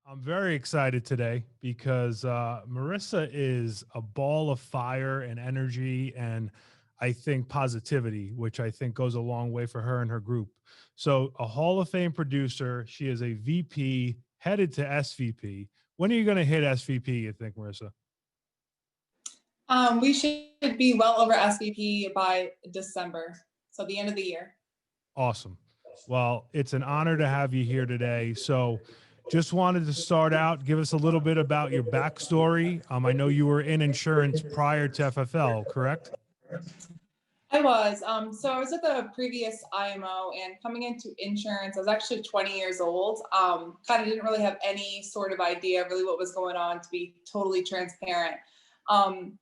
I'm very excited today because Marissa is a ball of fire and energy, and I think positivity, which I think goes a long way for her and her group. So, a Hall of Fame producer, she is a VP headed to SVP. When are you going to hit SVP, you think, Marissa? We should be well over SVP by December, so the end of the year. Awesome. Well, it's an honor to have you here today. So, just wanted to start out, give us a little bit about your backstory. I know you were in insurance prior to FFL, correct? I was. So I was at the previous IMO, and coming into insurance, I was actually 20 years old. Kind of didn't really have any sort of idea really what was going on, to be totally transparent. Um,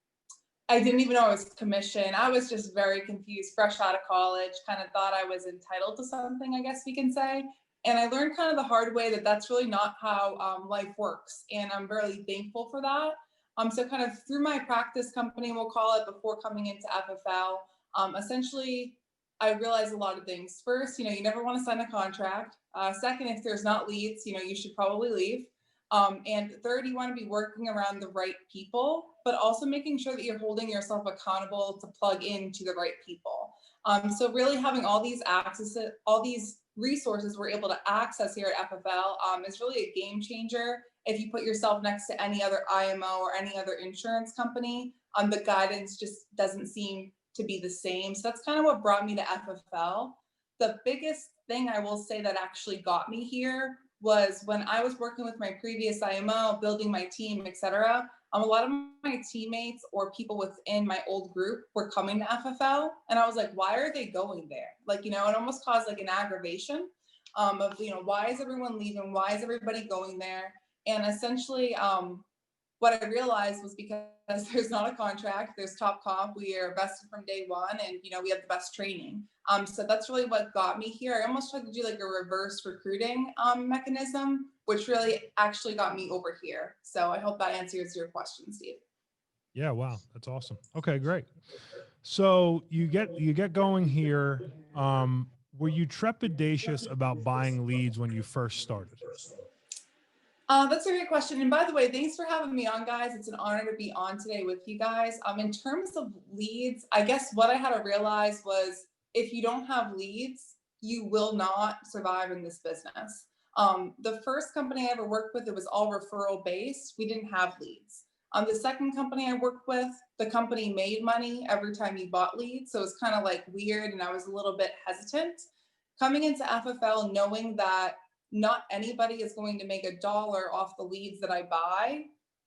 I didn't even know I was commissioned. I was just very confused, fresh out of college, kind of thought I was entitled to something, I guess we can say. And I learned kind of the hard way that that's really not how life works. And I'm very thankful for that. So kind of through my practice company, we'll call it, before coming into FFL, essentially, I realized a lot of things. First, you never want to sign a contract. Second, if there's not leads, you should probably leave. And third, you want to be working around the right people, but also making sure that you're holding yourself accountable to plug into the right people. So really having all these resources we're able to access here at FFL is really a game changer. If you put yourself next to any other IMO or any other insurance company, the guidance just doesn't seem to be the same. So that's kind of what brought me to FFL. The biggest thing I will say that actually got me here was when I was working with my previous IMO, building my team, etc. A lot of my teammates or people within my old group were coming to FFL, and I was like, why are they going there? Like, it almost caused like an aggravation of, why is everyone leaving? Why is everybody going there? And essentially, what I realized was because there's not a contract, there's top comp, we are vested from day one, and we have the best training. So that's really what got me here. I almost tried to do like a reverse recruiting mechanism, which really actually got me over here. So I hope that answers your question, Steve. Yeah, wow, that's awesome. Okay, great. So you get going here. Were you trepidatious about buying leads when you first started? That's a great question. And by the way, thanks for having me on, guys. It's an honor to be on today with you guys. In terms of leads, I guess what I had to realize was if you don't have leads, you will not survive in this business. The first company I ever worked with, it was all referral based. We didn't have leads. The second company I worked with, the company made money every time you bought leads. So it was kind of like weird, and I was a little bit hesitant. Coming into FFL, knowing that not anybody is going to make $1 off the leads that I buy,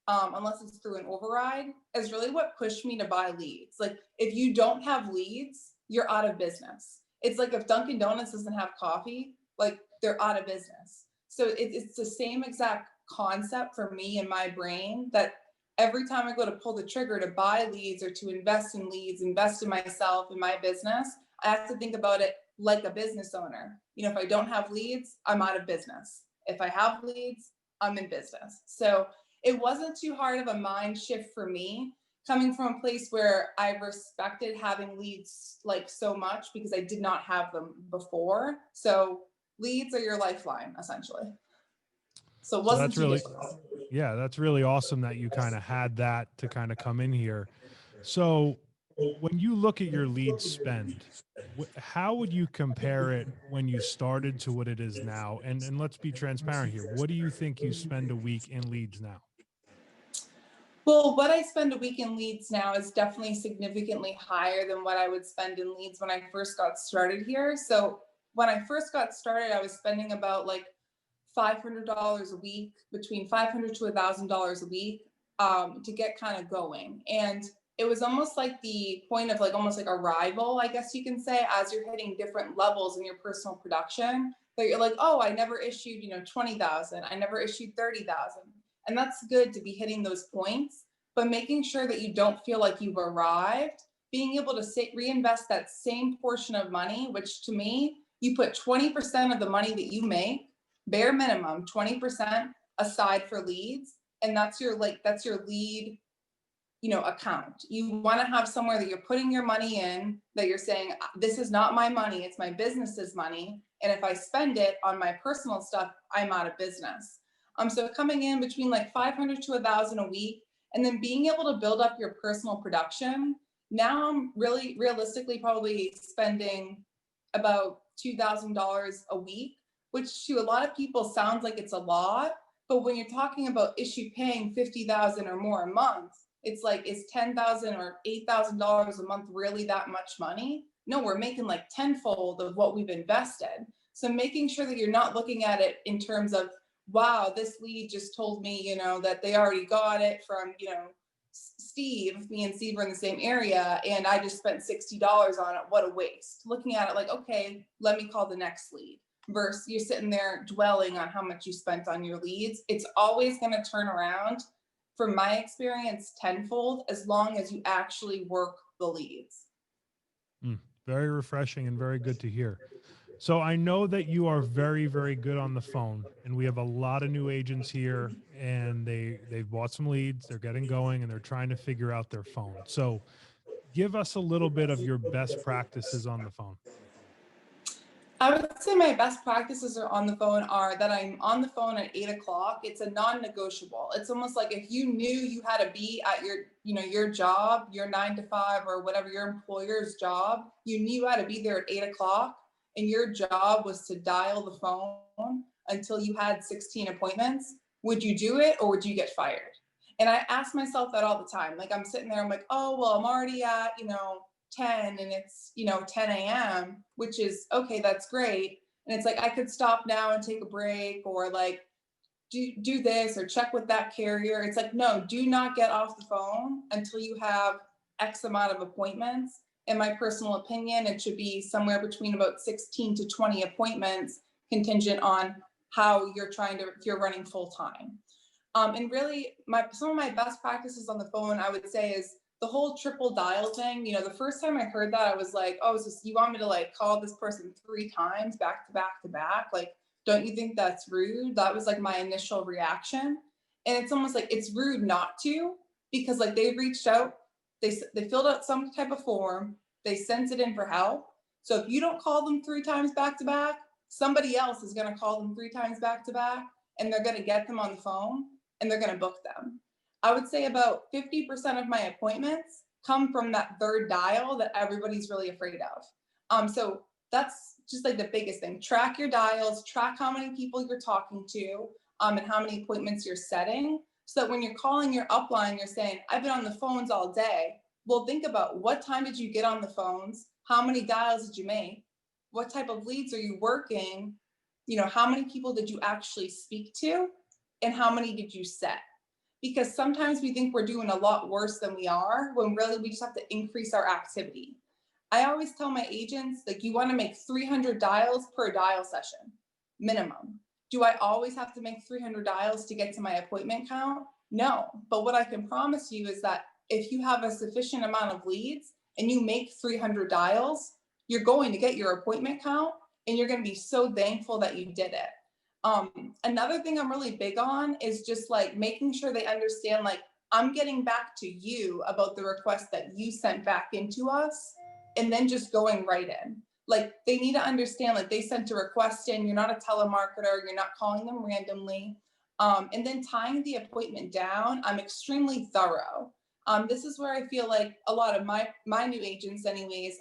unless it's through an override, is really what pushed me to buy leads. Like, if you don't have leads, you're out of business. It's like if Dunkin' Donuts doesn't have coffee, like, they're out of business. So it's the same exact concept for me in my brain, that every time I go to pull the trigger to buy leads or to invest in leads, invest in myself, in my business, I have to think about it like a business owner. If I don't have leads, I'm out of business. If I have leads, I'm in business. So it wasn't too hard of a mind shift for me, coming from a place where I respected having leads like so much because I did not have them before. So leads are your lifeline, essentially. So it So wasn't that's too really, difficult. yeah, that's really awesome that you kind of had that to kind of come in here. So when you look at your lead spend, how would you compare it when you started to what it is now? And let's be transparent here. What do you think you spend a week in leads now? Well, what I spend a week in leads now is definitely significantly higher than what I would spend in leads when I first got started here. So when I first got started, I was spending about like $500 a week, between $500 to $1,000 a week, to get kind of going. And it was almost like the point of like almost like a rival, I guess you can say, as you're hitting different levels in your personal production, that you're like, oh, I never issued, 20,000. I never issued 30,000. And that's good to be hitting those points, but making sure that you don't feel like you've arrived, being able to reinvest that same portion of money, which to me, you put 20% of the money that you make, bare minimum 20% aside for leads, and that's your lead account. You want to have somewhere that you're putting your money in, that you're saying, this is not my money, it's my business's money, and if I spend it on my personal stuff, I'm out of business. So coming in between like 500 to 1,000 a week, and then being able to build up your personal production. Now I'm really realistically probably spending about $2,000 a week, which to a lot of people sounds like it's a lot. But when you're talking about issue paying 50,000 or more a month, it's like, is 10,000 or $8,000 a month really that much money? No, we're making like tenfold of what we've invested. So making sure that you're not looking at it in terms of, wow, this lead just told me, that they already got it from, Steve. Me and Steve are in the same area, and I just spent $60 on it. What a waste. Looking at it like, okay, let me call the next lead. Versus you're sitting there dwelling on how much you spent on your leads. It's always going to turn around, from my experience, tenfold, as long as you actually work the leads. Very refreshing and very good to hear. So I know that you are very, very good on the phone, and we have a lot of new agents here, and they've bought some leads, they're getting going, and they're trying to figure out their phone. So give us a little bit of your best practices on the phone. I would say my best practices are on the phone are that I'm on the phone at 8 o'clock. It's a non-negotiable. It's almost like if you knew you had to be at your job, your 9 to 5 or whatever your employer's job, you knew you had to be there at 8 o'clock, and your job was to dial the phone until you had 16 appointments. Would you do it, or would you get fired? And I ask myself that all the time. Like I'm sitting there, I'm like, oh, well, I'm already at, 10 and it's 10 a.m., which is okay, that's great. And it's like I could stop now and take a break, or like do this or check with that carrier. It's like, no, do not get off the phone until you have X amount of appointments. In my personal opinion, it should be somewhere between about 16 to 20 appointments, contingent on how you're if you're running full time. And really some of my best practices on the phone, I would say, is the whole triple dial thing. The first time I heard that, I was like, oh, so you want me to like call this person 3 times back to back to back? Like, don't you think that's rude? That was like my initial reaction. And it's almost like it's rude not to, because like they reached out, they filled out some type of form, they sent it in for help. So if you don't call them 3 times back to back, somebody else is going to call them 3 times back to back, and they're going to get them on the phone and they're going to book them. I would say about 50% of my appointments come from that third dial that everybody's really afraid of. So that's just like the biggest thing. Track your dials, track how many people you're talking to, and how many appointments you're setting, so that when you're calling your upline, you're saying, I've been on the phones all day. Well, think about, what time did you get on the phones? How many dials did you make? What type of leads are you working? How many people did you actually speak to? And how many did you set? Because sometimes we think we're doing a lot worse than we are, when really we just have to increase our activity. I always tell my agents, like, you want to make 300 dials per dial session, minimum. Do I always have to make 300 dials to get to my appointment count? No. But what I can promise you is that if you have a sufficient amount of leads and you make 300 dials, you're going to get your appointment count, and you're going to be so thankful that you did it. Another thing I'm really big on is just like making sure they understand, like, I'm getting back to you about the request that you sent back into us, and then just going right in. Like, they need to understand, like, they sent a request in, you're not a telemarketer, you're not calling them randomly. And then tying the appointment down, I'm extremely thorough. This is where I feel like a lot of my new agents anyways,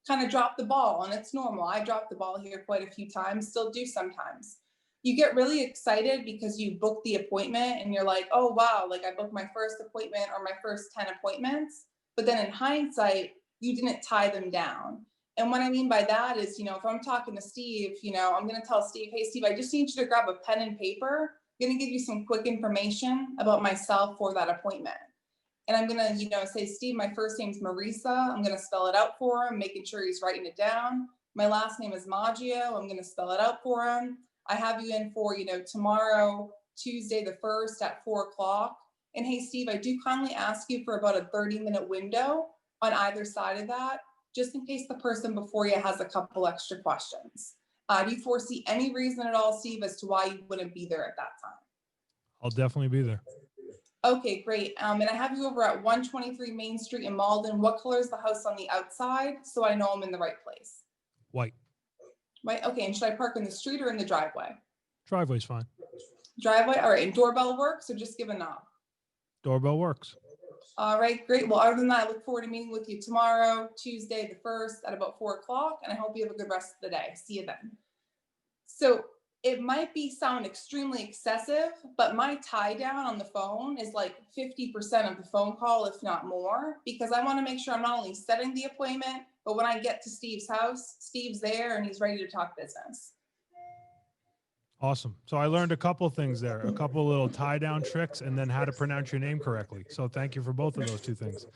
kind of drop the ball, and it's normal. I dropped the ball here quite a few times, still do sometimes. You get really excited because you book the appointment and you're like, oh, wow, like I booked my first appointment or my first 10 appointments. But then in hindsight, you didn't tie them down. And what I mean by that is, if I'm talking to Steve, I'm going to tell Steve, hey, Steve, I just need you to grab a pen and paper. I'm going to give you some quick information about myself for that appointment. And I'm going to, say, Steve, my first name's Marisa. I'm going to spell it out for him, making sure he's writing it down. My last name is Maggio. I'm going to spell it out for him. I have you in for, tomorrow, Tuesday the 1st at 4 o'clock. And hey, Steve, I do kindly ask you for about a 30-minute window on either side of that, just in case the person before you has a couple extra questions. Do you foresee any reason at all, Steve, as to why you wouldn't be there at that time? I'll definitely be there. Okay, great. And I have you over at 123 Main Street in Malden. What color is the house on the outside, so I know I'm in the right place? White. Right. Okay. And should I park in the street or in the driveway? Driveway's fine. Driveway. All right. And doorbell works or just give a knock? Doorbell works. All right, great. Well, other than that, I look forward to meeting with you tomorrow, Tuesday the 1st at about 4 o'clock. And I hope you have a good rest of the day. See you then. So it might sound extremely excessive, but my tie down on the phone is like 50% of the phone call, if not more, because I want to make sure I'm not only setting the appointment, but when I get to Steve's house, Steve's there and he's ready to talk business. Awesome. So I learned a couple things there, a couple little tie down tricks, and then how to pronounce your name correctly. So thank you for both of those two things.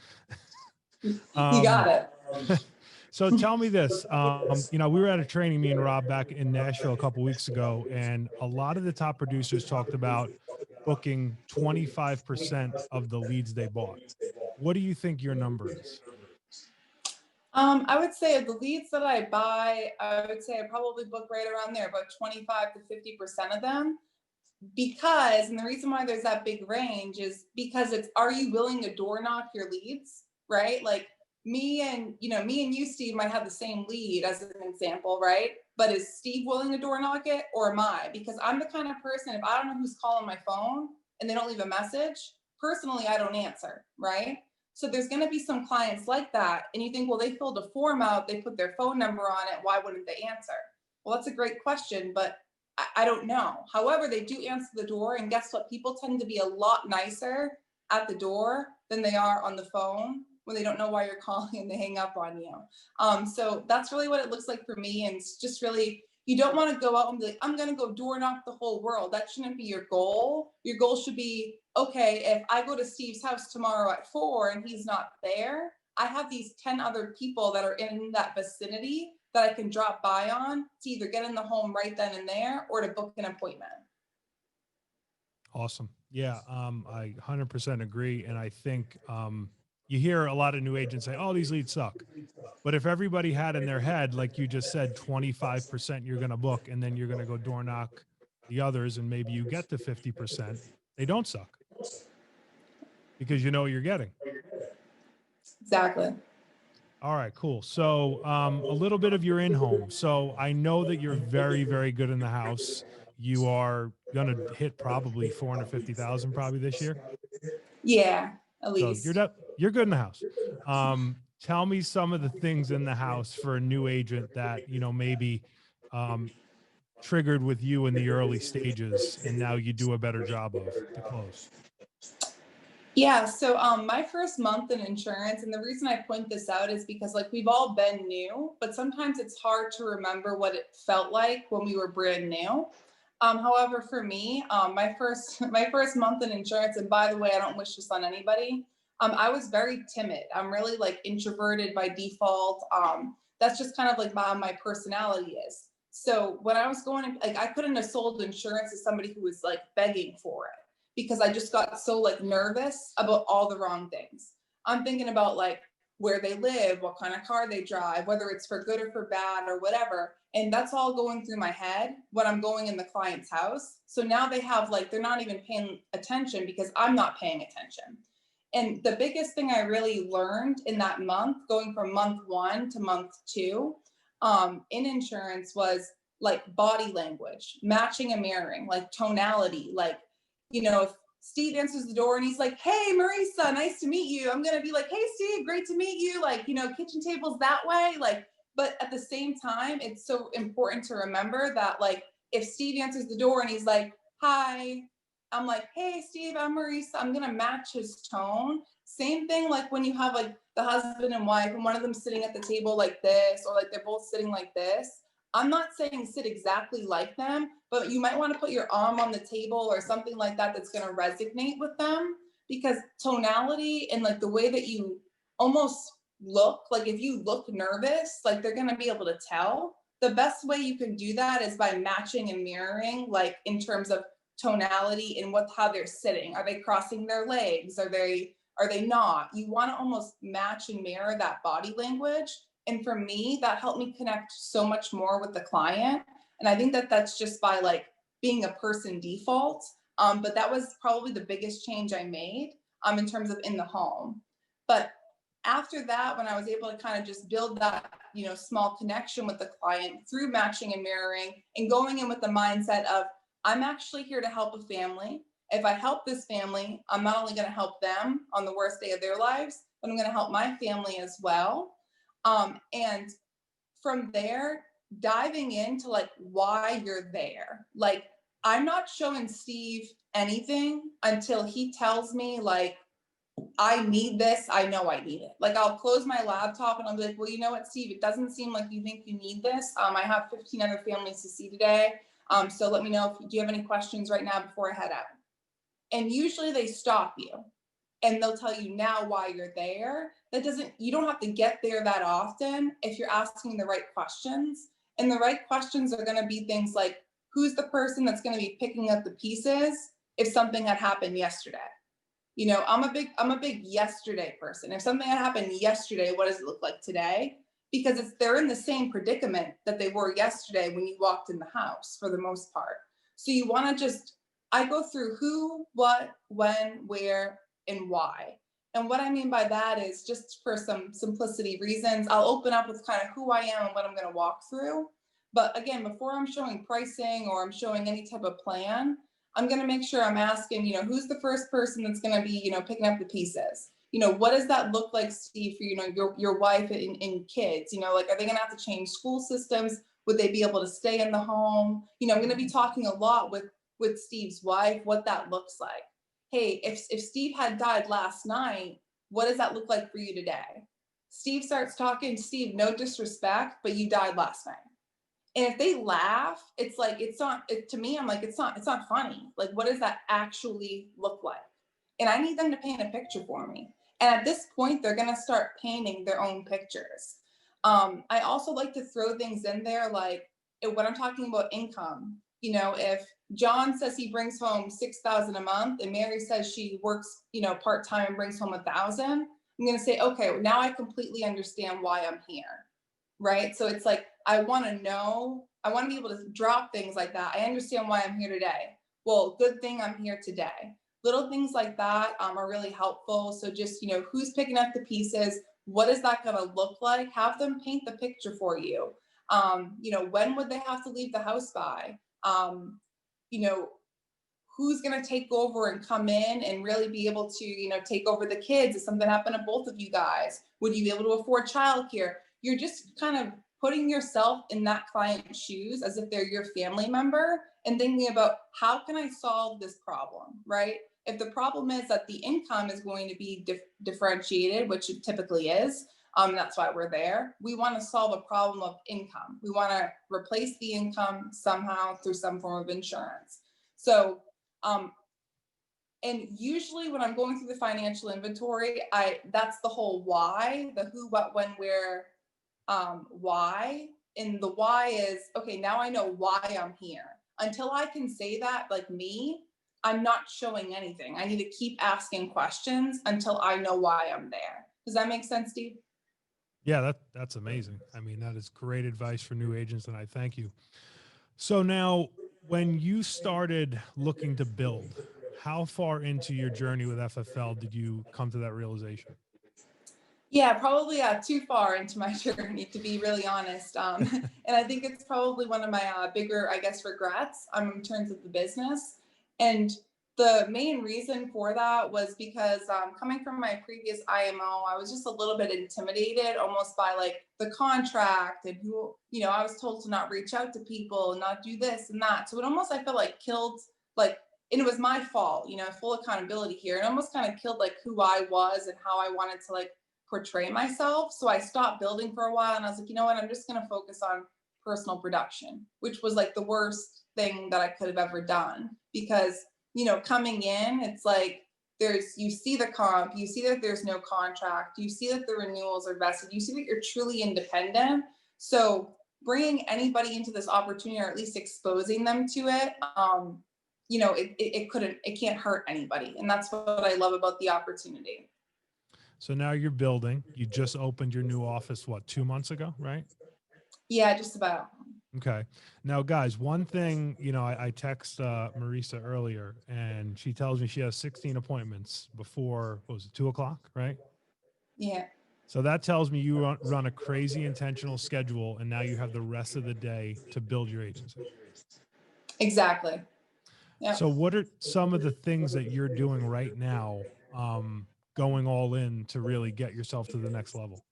You got it. So tell me this, we were at a training, me and Rob, back in Nashville a couple weeks ago, and a lot of the top producers talked about booking 25% of the leads they bought. What do you think your number is? I would say of the leads that I buy, I would say I probably book right around there, about 25 to 50% of them. Because, and the reason why there's that big range is because are you willing to door knock your leads, right? Like me and you, Steve, might have the same lead as an example, right? But is Steve willing to door knock it or am I? Because I'm the kind of person, if I don't know who's calling my phone and they don't leave a message, personally, I don't answer, right? So there's going to be some clients like that. And you think, well, they filled a form out, they put their phone number on it. Why wouldn't they answer? Well, that's a great question, but I don't know. However, they do answer the door. And guess what? People tend to be a lot nicer at the door than they are on the phone when they don't know why you're calling and they hang up on you. So that's really what it looks like for me. And it's just really, you don't want to go out and be like, I'm going to go door knock the whole world. That shouldn't be your goal. Your goal should be, okay, if I go to Steve's house tomorrow at 4 and he's not there, I have these 10 other people that are in that vicinity that I can drop by on to either get in the home right then and there or to book an appointment. Awesome. Yeah, I 100% agree. And I think you hear a lot of new agents say, oh, these leads suck. But if everybody had in their head, like you just said, 25% you're going to book and then you're going to go door knock the others and maybe you get to 50%, they don't suck because you know what you're getting. Exactly. All right, cool. So a little bit of your in-home. So I know that you're very, very good in the house. You are going to hit probably 450,000 probably this year. Yeah, at least. So you're good in the house. Tell me some of the things in the house for a new agent that, maybe triggered with you in the early stages and now you do a better job of to close. Yeah, so my first month in insurance, and the reason I point this out is because we've all been new, but sometimes it's hard to remember what it felt like when we were brand new. However, for me, my first month in insurance, and by the way, I don't wish this on anybody. I was very timid. I'm really introverted by default. That's just kind of my personality is. So when I was going, I couldn't have sold insurance to somebody who was begging for it, because I just got so nervous about all the wrong things. I'm thinking about where they live, what kind of car they drive, whether it's for good or for bad or whatever. And that's all going through my head when I'm going in the client's house. So now they have they're not even paying attention because I'm not paying attention. And the biggest thing I really learned in that month, going from month 1 to month 2, in insurance was body language, matching and mirroring, tonality, if Steve answers the door and he's like, hey, Marisa, nice to meet you. I'm going to be like, hey, Steve, great to meet you. Kitchen tables that way. But at the same time, it's so important to remember that if Steve answers the door and he's like, hi, I'm like, hey, Steve, I'm Marisa. I'm going to match his tone. Same thing when you have the husband and wife and one of them sitting at the table like this, or they're both sitting like this. I'm not saying sit exactly like them, but you might want to put your arm on the table or something like that that's going to resonate with them, because tonality and the way that you almost look, if you look nervous, they're going to be able to tell. The best way you can do that is by matching and mirroring, in terms of tonality and how they're sitting. Are they crossing their legs? Are they not? You want to almost match and mirror that body language. And for me, that helped me connect so much more with the client. And I think that that's just by being a person default. But that was probably the biggest change I made in terms of in the home. But after that, when I was able to kind of just build that, small connection with the client through matching and mirroring and going in with the mindset of, I'm actually here to help a family. If I help this family, I'm not only going to help them on the worst day of their lives, but I'm going to help my family as well. And from there, diving into like why you're there. Like, I'm not showing Steve anything until he tells me, like, I need this. I know I need it. Like, I'll close my laptop and I'll be like, well, you know what, Steve, it doesn't seem like you think you need this. I have 15 other families to see today. So let me know do you have any questions right now before I head out? And usually they stop you and they'll tell you now why you're there. You don't have to get there that often if you're asking the right questions. And the right questions are going to be things like, who's the person that's going to be picking up the pieces if something had happened yesterday? You know, I'm a big yesterday person. If something had happened yesterday, what does it look like today? Because they're in the same predicament that they were yesterday when you walked in the house for the most part. So you want to I go through who, what, when, where, and why. And what I mean by that is, just for some simplicity reasons, I'll open up with kind of who I am and what I'm going to walk through. But again, before I'm showing pricing or I'm showing any type of plan, I'm going to make sure I'm asking, who's the first person that's going to be, picking up the pieces? What does that look like, Steve, for, your wife and kids? Like, are they going to have to change school systems? Would they be able to stay in the home? I'm going to be talking a lot with Steve's wife, what that looks like. Hey, if Steve had died last night, what does that look like for you today? Steve starts talking, Steve, no disrespect, but you died last night. And if they laugh, it's like, to me, I'm like, it's not funny. Like, what does that actually look like? And I need them to paint a picture for me. And at this point, they're going to start painting their own pictures. I also like to throw things in there, like when I'm talking about income, if John says he brings home $6,000 a month and Mary says she works, part-time and brings home $1,000, I'm going to say, okay, well, now I completely understand why I'm here. Right. So it's like, I want to be able to drop things like that. I understand why I'm here today. Well, good thing I'm here today. Little things like that are really helpful. So just, who's picking up the pieces? What is that going to look like? Have them paint the picture for you. When would they have to leave the house by? Who's going to take over and come in and really be able to, take over the kids if something happened to both of you guys? Would you be able to afford childcare? You're just kind of putting yourself in that client's shoes as if they're your family member and thinking about, how can I solve this problem, right? If the problem is that the income is going to be differentiated, which it typically is, that's why we're there. We want to solve a problem of income. We want to replace the income somehow through some form of insurance. So, and usually when I'm going through the financial inventory, that's the whole why, the who, what, when, where, why. And the why is, okay, now I know why I'm here. Until I can say that, like me, I'm not showing anything. I need to keep asking questions until I know why I'm there. Does that make sense, Steve? Yeah, that's amazing. I mean, that is great advice for new agents, and I thank you. So now, when you started looking to build, how far into your journey with FFL did you come to that realization? Yeah, probably too far into my journey, to be really honest. And I think it's probably one of my bigger, I guess, regrets in terms of the business. And the main reason for that was because coming from my previous IMO, I was just a little bit intimidated almost by like the contract and who, I was told to not reach out to people and not do this and that. So it almost, I felt like killed, like, and it was my fault, full accountability here. It almost kind of killed like who I was and how I wanted to like portray myself. So I stopped building for a while and I was like, you know what, I'm just going to focus on personal production, which was like the worst thing that I could have ever done. Because, coming in, it's like you see the comp, you see that there's no contract, you see that the renewals are vested, you see that you're truly independent. So bringing anybody into this opportunity, or at least exposing them to it, it can't hurt anybody. And that's what I love about the opportunity. So now you're building. You just opened your new office, what, 2 months ago, right? Yeah, just about. Okay. Now, guys, one thing, I text Marisa earlier, and she tells me she has 16 appointments before, what was it, 2:00, right? Yeah. So that tells me you run a crazy intentional schedule, and now you have the rest of the day to build your agency. Exactly. Yeah. So what are some of the things that you're doing right now, going all in to really get yourself to the next level?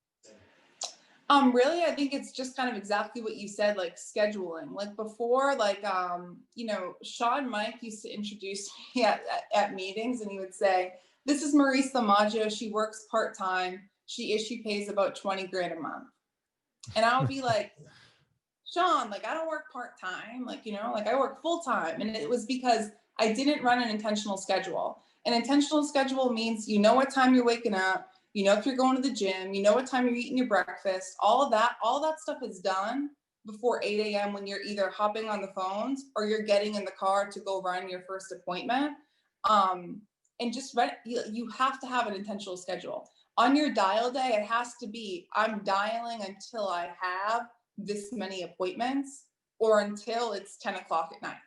Really, I think it's just kind of exactly what you said, like scheduling. Like before, like Sean Mike used to introduce me at meetings, and he would say, "This is Marisa Maggio. She works part time. She pays about 20 grand a month." And I would be like, "Sean, like I don't work part time. Like like I work full time." And it was because I didn't run an intentional schedule. An intentional schedule means you know what time you're waking up, you know if you're going to the gym, you know what time you're eating your breakfast. All that stuff is done before 8 a.m. when you're either hopping on the phones or you're getting in the car to go run your first appointment. Um, and just you have to have an intentional schedule. On your dial day, it has to be I'm dialing until I have this many appointments or until it's 10 o'clock at night,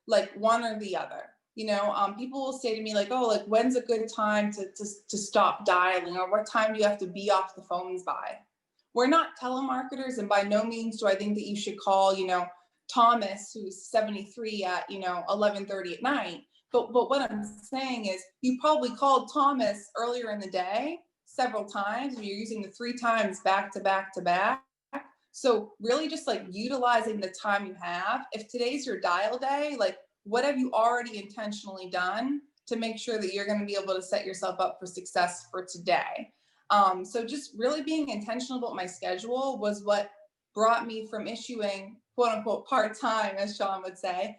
like one or the other. People will say to me like, "Oh, like when's a good time to stop dialing, or what time do you have to be off the phones by?" We're not telemarketers, and by no means do I think that you should call Thomas, who's 73, at 11:30 at night. But what I'm saying is you probably called Thomas earlier in the day several times, and you're using the 3 times back to back to back. So really just like utilizing the time you have. If today's your dial day, like what have you already intentionally done to make sure that you're going to be able to set yourself up for success for today? So just really being intentional about my schedule was what brought me from issuing quote unquote part-time, as Sean would say,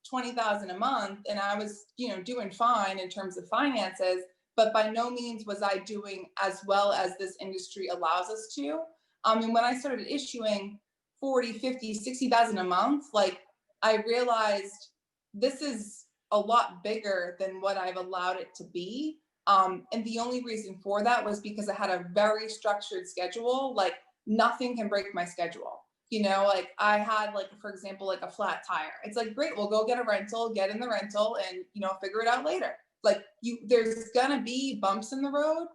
20,000 a month. And I was, doing fine in terms of finances, but by no means was I doing as well as this industry allows us to. And when I started issuing 40, 50, 60,000 a month, like I realized this is a lot bigger than what I've allowed it to be. And the only reason for that was because I had a very structured schedule. Like nothing can break my schedule. Like I had like, for example, like a flat tire. It's like, great, we'll go get a rental, get in the rental and, figure it out later. Like there's gonna be bumps in the road.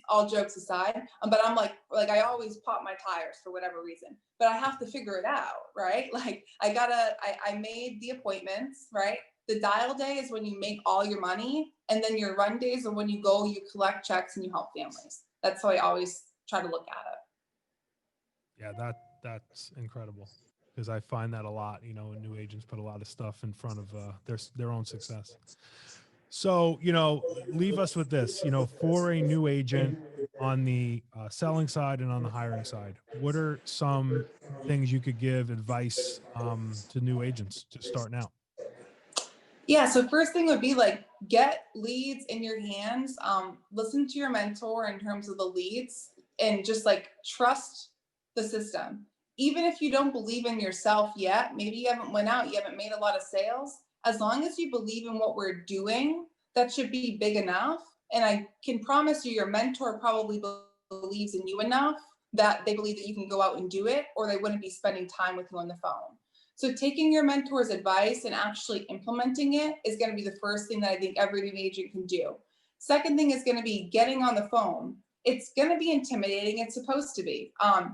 All jokes aside, but I'm like I always pop my tires for whatever reason, but I have to figure it out, right? Like I made the appointments, right? The dial day is when you make all your money, and then your run days are when you go, you collect checks and you help families. That's how I always try to look at it. Yeah, that's incredible, because I find that a lot. New agents put a lot of stuff in front of their own success. So, leave us with this, for a new agent on the selling side and on the hiring side, what are some things you could give advice to new agents just starting out? Yeah, so first thing would be like get leads in your hands. Listen to your mentor in terms of the leads, and just like trust the system. Even if you don't believe in yourself yet, maybe you haven't went out, you haven't made a lot of sales. As long as you believe in what we're doing, that should be big enough. And I can promise you, your mentor probably believes in you enough that they believe that you can go out and do it, or they wouldn't be spending time with you on the phone. So taking your mentor's advice and actually implementing it is going to be the first thing that I think every new agent can do. Second thing is going to be getting on the phone. It's going to be intimidating. It's supposed to be.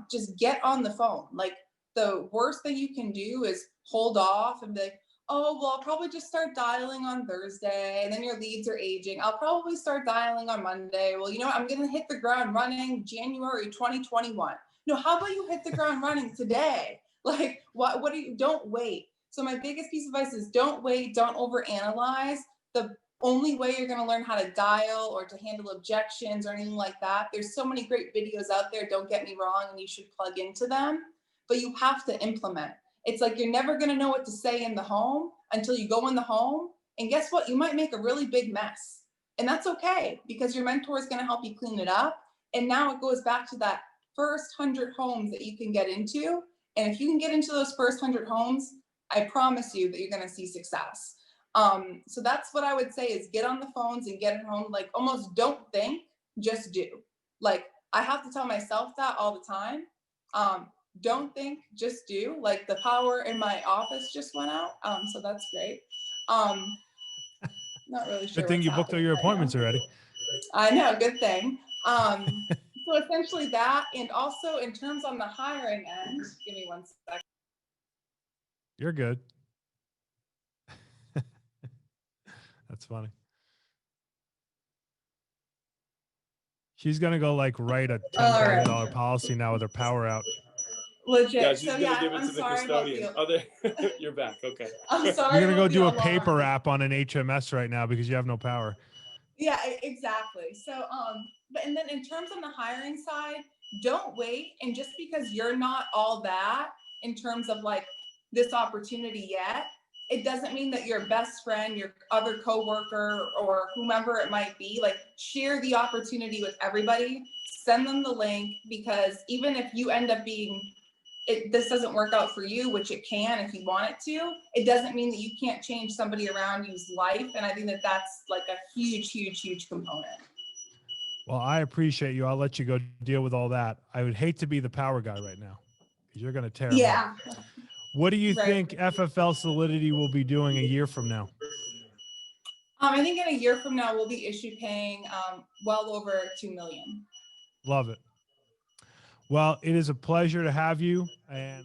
Just get on the phone. Like the worst thing you can do is hold off and be like, "Oh, well, I'll probably just start dialing on Thursday." And then your leads are aging. "I'll probably start dialing on Monday." Well, I'm going to hit the ground running January 2021. No, how about you hit the ground running today? Like, what do you, don't wait. So my biggest piece of advice is don't wait, don't overanalyze. The only way you're going to learn how to dial or to handle objections or anything like that, there's so many great videos out there, don't get me wrong, and you should plug into them, but you have to implement. It's like you're never going to know what to say in the home until you go in the home. And guess what? You might make a really big mess. And that's okay, because your mentor is going to help you clean it up. And now it goes back to that first 100 homes that you can get into. And if you can get into those first 100 homes, I promise you that you're going to see success. So that's what I would say is get on the phones and get it home. Like almost don't think, just do. Like I have to tell myself that all the time. Don't think, just do. Like the power in my office just went out. So that's great. Not really sure Good thing what's you booked all happening your right now. appointments already. I know, good thing. So essentially that, and also in terms on the hiring end, give me one second. You're good. That's funny. She's gonna go like write a $10,000 policy now with her power out. Legit. Yeah, she's so gonna yeah, give it I'm to the sorry custodian. about the. You're back. Okay. I'm sorry. You're gonna go about do the a paper alarm. wrap on an HMS right now because you have no power. Yeah, exactly. So, but and then in terms of the hiring side, don't wait. And just because you're not all that in terms of like this opportunity yet, it doesn't mean that your best friend, your other coworker, or whomever it might be, like share the opportunity with everybody. Send them the link, because even if you end up being this doesn't work out for you, which it can if you want it to, it doesn't mean that you can't change somebody around you's life. And I think that that's like a huge, huge, huge component. Well, I appreciate you. I'll let you go deal with all that. I would hate to be the power guy right now because you're going to tear them up. What do you think FFL Solidity will be doing a year from now? I think in a year from now, we'll be issue paying well over $2 million. Love it. Well, it is a pleasure to have you. And